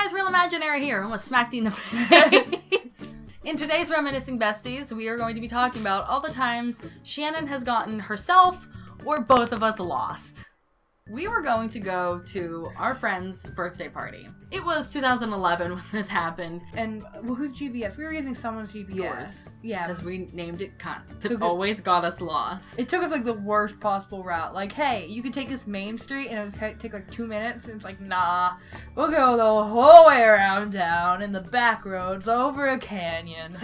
guys, TheRealImaginary here. Almost smacked you in the face. In today's Reminiscing Besties, we are going to be talking about all the times Shannon has gotten herself or both of us lost. We were going to go to our friend's birthday party. It was 2011 when this happened. And whose GPS? We were using someone's GPS. Yours. Yeah. Because we named it cunt. It always got us lost. It took us like the worst possible route. Like, hey, you could take this main street and it would take like 2 minutes. And it's like, nah, we'll go the whole way around town in the back roads over a canyon.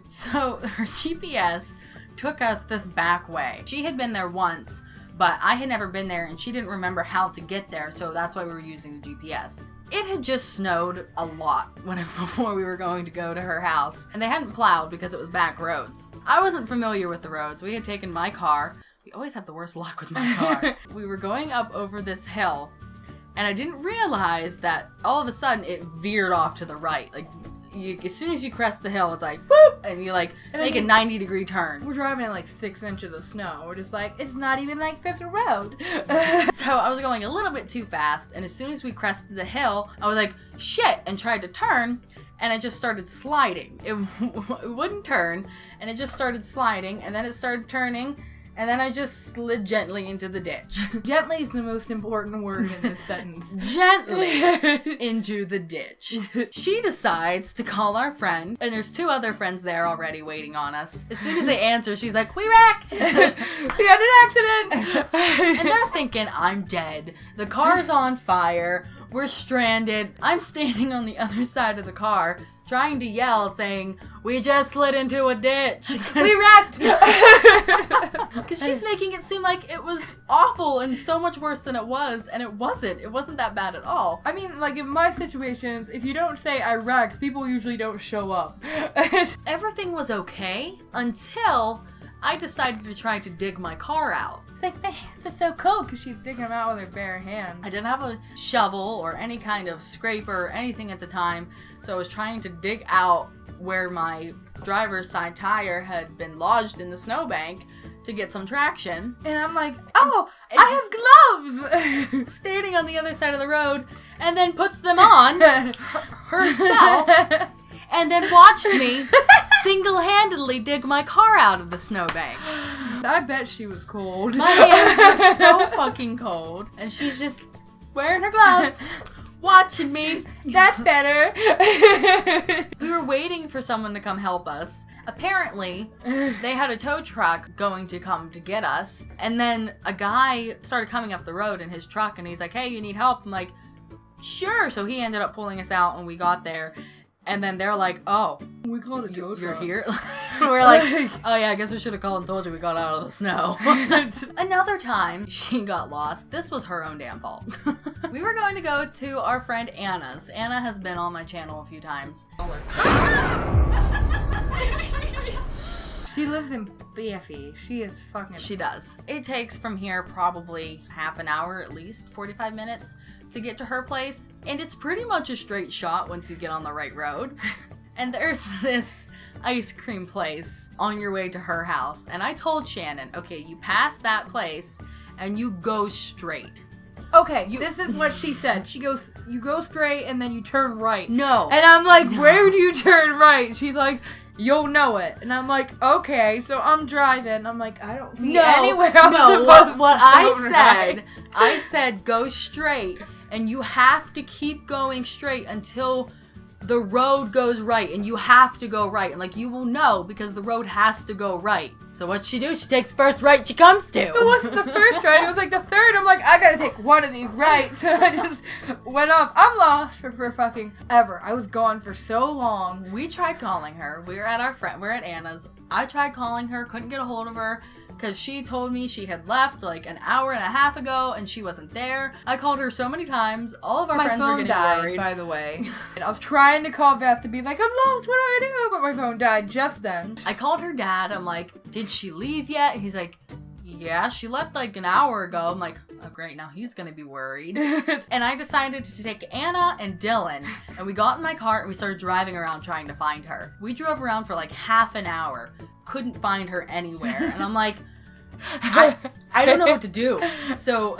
So her GPS took us this back way. She had been there once, but I had never been there and she didn't remember how to get there, so that's why we were using the GPS. It had just snowed a lot before we were going to go to her house, and they hadn't plowed because it was back roads. I wasn't familiar with the roads. We had taken my car. We always have the worst luck with my car. We were going up over this hill, and I didn't realize that all of a sudden it veered off to the right. Like, as soon as you crest the hill, it's like, whoop, and you like make a 90-degree turn. We're driving in like 6 inches of snow. We're just like, it's not even like this road. So I was going a little bit too fast, and as soon as we crested the hill, I was like, shit, and tried to turn, and it just started sliding. It wouldn't turn, and it just started sliding, and then it started turning, and then I just slid gently into the ditch. Gently is the most important word in this sentence. Gently into the ditch. She decides to call our friend, and there's 2 other friends there already waiting on us. As soon as they answer, she's like, we wrecked! We had an accident! And they're thinking, I'm dead. The car's on fire. We're stranded. I'm standing on the other side of the car, trying to yell, saying, we just slid into a ditch. We wrecked! Because she's making it seem like it was awful and so much worse than it was, and it wasn't. It wasn't that bad at all. I mean, like, in my situations, if you don't say I wrecked, people usually don't show up. Everything was okay until I decided to try to dig my car out. Like, my hands are so cold because she's digging them out with her bare hands. I didn't have a shovel or any kind of scraper or anything at the time, so I was trying to dig out where my driver's side tire had been lodged in the snowbank to get some traction. And I'm like, oh, I have gloves! Standing on the other side of the road, and then puts them on herself, and then watched me single-handedly dig my car out of the snowbank. I bet she was cold. My hands were so fucking cold, and she's just wearing her gloves, watching me. That's better. We were waiting for someone to come help us. Apparently, they had a tow truck going to come to get us, and then a guy started coming up the road in his truck, and he's like, hey, you need help? I'm like, sure. So he ended up pulling us out, and we got there. And then they're like, oh, we called a tow truck. You're here? We're like, oh yeah, I guess we should have called and told you we got out of the snow. Another time she got lost. This was her own damn fault. We were going to go to our friend Anna's. Anna has been on my channel a few times. She lives in Biffy. She is fucking... She does. It takes from here probably half an hour at least, 45 minutes to get to her place. And it's pretty much a straight shot once you get on the right road. And there's this ice cream place on your way to her house. And I told Shannon, okay, you pass that place and you go straight. Okay, this is what she said. She goes, you go straight and then you turn right. No. And I'm like, where do you turn right? She's like, you'll know it. And I'm like, okay. So I'm driving. I'm like, I don't see anywhere else. No, what I said, go straight. And you have to keep going straight until the road goes right. And you have to go right. And like, you will know because the road has to go right. So what she do? She takes first right she comes to. It wasn't the first right. It was like the third. I'm like, I gotta take one of these rights. So I just went off. I'm lost for fucking ever. I was gone for so long. We tried calling her. We were at Anna's. I tried calling her. Couldn't get a hold of her. Because she told me she had left like an hour and a half ago and she wasn't there. I called her so many times. All of our friends were getting worried. By the way. And I was trying to call Beth to be like, I'm lost, what do I do? But my phone died just then. I called her dad. I'm like, did she leave yet? He's like, yeah, she left like an hour ago. I'm like, oh great, now he's gonna be worried. And I decided to take Anna and Dylan, and we got in my car and we started driving around trying to find her. We drove around for like half an hour. Couldn't find her anywhere. And I'm like, I don't know what to do. So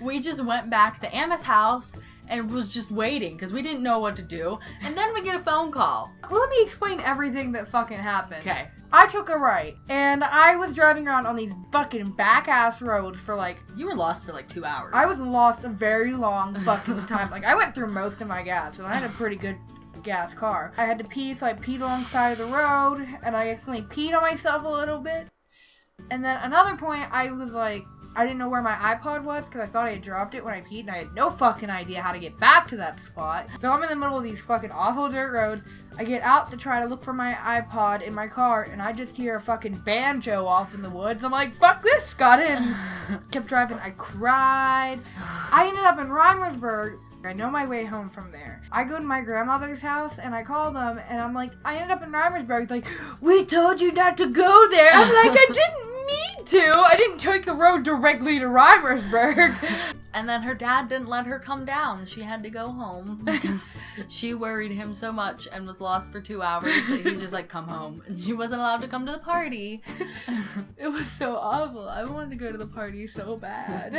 we just went back to Anna's house and was just waiting because we didn't know what to do. And then we get a phone call. Well, let me explain everything that fucking happened. Okay. I took a right, and I was driving around on these fucking back-ass roads for like... You were lost for like 2 hours. I was lost a very long fucking time. Like, I went through most of my gas, and I had a pretty good gas car. I had to pee, so I peed alongside of the road, and I accidentally peed on myself a little bit. And then another point, I was like... I didn't know where my iPod was because I thought I had dropped it when I peed, and I had no fucking idea how to get back to that spot. So I'm in the middle of these fucking awful dirt roads. I get out to try to look for my iPod in my car, and I just hear a fucking banjo off in the woods. I'm like, fuck this! Got in. Kept driving. I cried. I ended up in Reimersburg. I know my way home from there. I go to my grandmother's house, and I call them, and I'm like, I ended up in Reimersburg. Like, we told you not to go there. I'm like, I didn't need to. I didn't take the road directly to Reimersburg. And then her dad didn't let her come down. She had to go home because she worried him so much and was lost for 2 hours that he's just like, come home. And she wasn't allowed to come to the party. It was so awful. I wanted to go to the party so bad.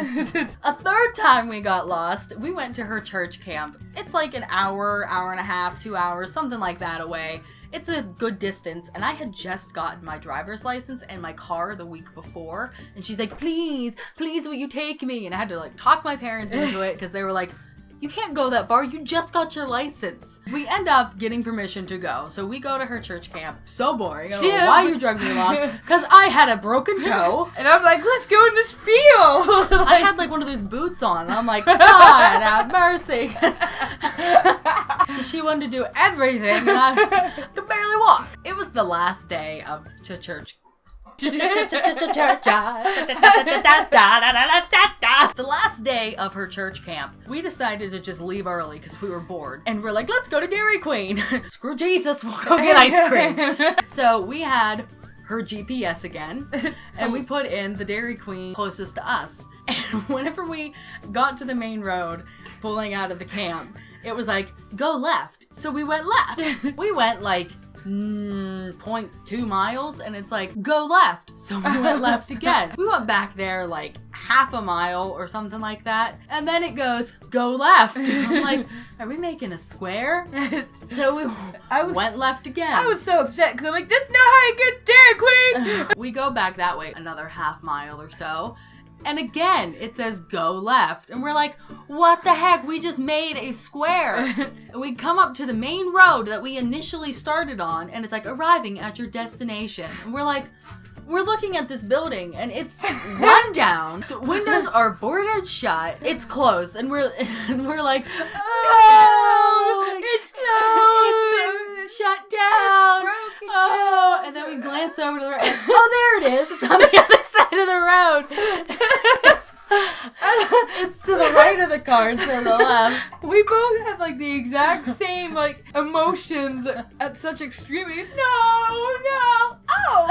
A third time we got lost, we went to her church camp. It's like an hour, hour and a half, 2 hours, something like that away. It's a good distance, and I had just gotten my driver's license and my car the week before, and she's like, please, please will you take me? And I had to like talk my parents into it because they were like, you can't go that far, you just got your license. We end up getting permission to go, so we go to her church camp. So boring. I don't know why you dragged me along, because I had a broken toe. And I'm like, let's go in this field. I had like one of those boots on, and I'm like, God have mercy. She wanted to do everything, and I could barely walk. It was the last day of church. The last day of her church camp, we decided to just leave early because we were bored. And we're like, let's go to Dairy Queen. Screw Jesus, we'll go get ice cream. So we had her GPS again, and we put in the Dairy Queen closest to us. And whenever we got to the main road, pulling out of the camp, it was like, go left. So we went left. We went like 0.2 miles, and it's like, go left. So we went left again. We went back there like half a mile or something like that, and then it goes, go left. I'm like, are we making a square? So we went left again. I was so upset because I'm like, that's not how you get Dairy Queen. We go back that way another half mile or so, and again, it says go left. And we're like, what the heck? We just made a square. And we come up to the main road that we initially started on, and it's like, arriving at your destination. And we're like, we're looking at this building, and it's run down. The windows are boarded shut. It's closed. And we're like, oh, it's closed. It's been shut down. Oh, and then we glance over to the road. And, oh, there it is. It's on the other side of the road. It's to the right of the car instead of the left. We both had like the exact same like emotions at such extremes. No, oh.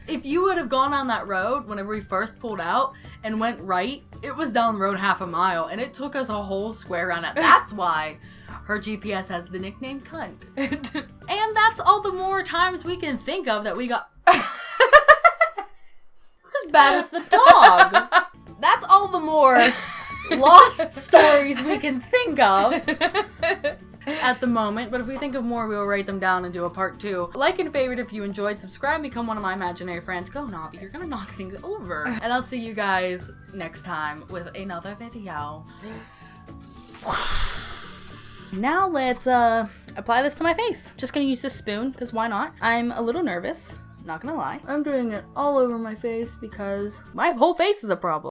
If you would have gone on that road whenever we first pulled out and went right, it was down the road half a mile, and it took us a whole square round. That's why her GPS has the nickname Cunt. And that's all the more times we can think of that we got as bad as the dog. That's all the more lost stories we can think of at the moment, but if we think of more, we will write them down and do a part 2. Like and favorite if you enjoyed, subscribe, become one of my imaginary friends. Go Navi, you're gonna knock things over. And I'll see you guys next time with another video. Now let's apply this to my face. Just gonna use this spoon, because why not? I'm a little nervous, not gonna lie. I'm doing it all over my face because my whole face is a problem.